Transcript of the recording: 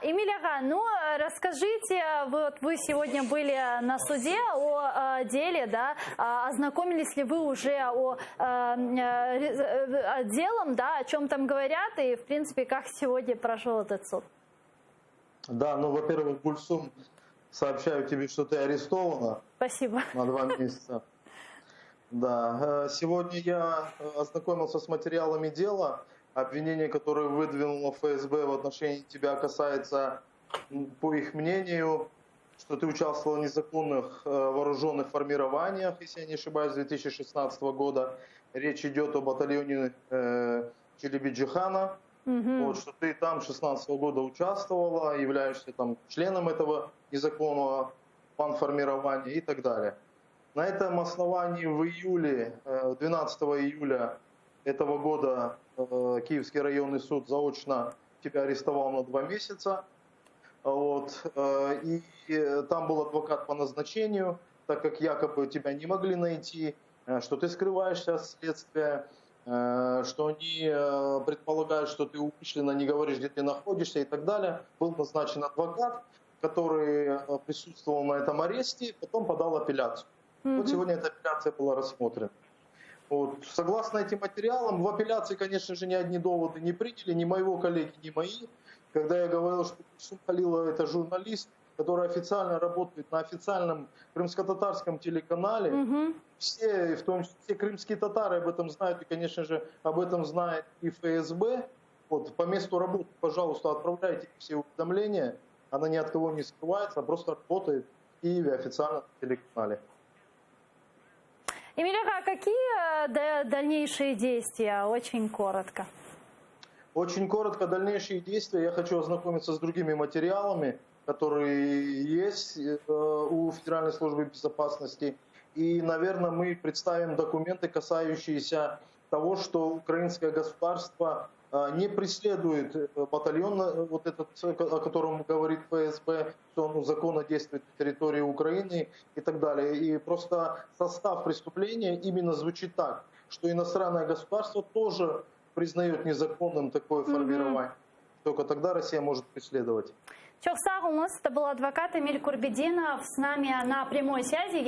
Эмиль Ага, ну расскажите, вот вы сегодня были на суде о деле, да, ознакомились ли вы уже делом, да, о чем там говорят и, в принципе, как сегодня прошел этот суд? Да, ну, во-первых, Гульсум, сообщаю тебе, что ты арестована. Спасибо. На 2 месяца. Да, сегодня я ознакомился с материалами дела. Обвинение, которое выдвинуло ФСБ в отношении тебя, касается, по их мнению, что ты участвовал в незаконных вооруженных формированиях, если я не ошибаюсь, с 2016 года. Речь идет о батальоне Челебиджихана. Вот, что ты там 2016 года участвовала, являешься там членом этого незаконного формирования и так далее. На этом основании в июле, 12 июля этого года Киевский районный суд заочно тебя арестовал на 2 месяца. Вот, и там был адвокат по назначению, так как якобы тебя не могли найти, что ты скрываешься от следствия, что они предполагают, что ты умышленно не говоришь, где ты находишься и так далее. Был назначен адвокат, который присутствовал на этом аресте, потом подал апелляцию. Вот сегодня эта апелляция была рассмотрена. Вот. Согласно этим материалам, в апелляции, конечно же, ни одни доводы не приняли, ни моего коллеги, ни мои. Когда я говорил, что Гульсум Халилова – это журналист, который официально работает на официальном крымско-татарском телеканале, все, в том числе все крымские татары об этом знают, и, конечно же, об этом знает и ФСБ. Вот, по месту работы, пожалуйста, отправляйте все уведомления. Она ни от кого не скрывается, а просто работает в Киеве официально на телеканале. Эмиль Ага, какие дальнейшие действия? Очень коротко. Очень коротко, дальнейшие действия. Я хочу ознакомиться с другими материалами, которые есть у Федеральной службы безопасности. И, наверное, мы представим документы, касающиеся того, что украинское государство не преследует батальон, вот этот, о котором говорит ФСБ, что он законно действует на территории Украины и так далее. И просто состав преступления именно звучит так, что иностранное государство тоже признает незаконным такое формирование. Только тогда Россия может преследовать. Çok sağ olun. Это был адвокат Эмиль Курбединов с нами на прямой связи.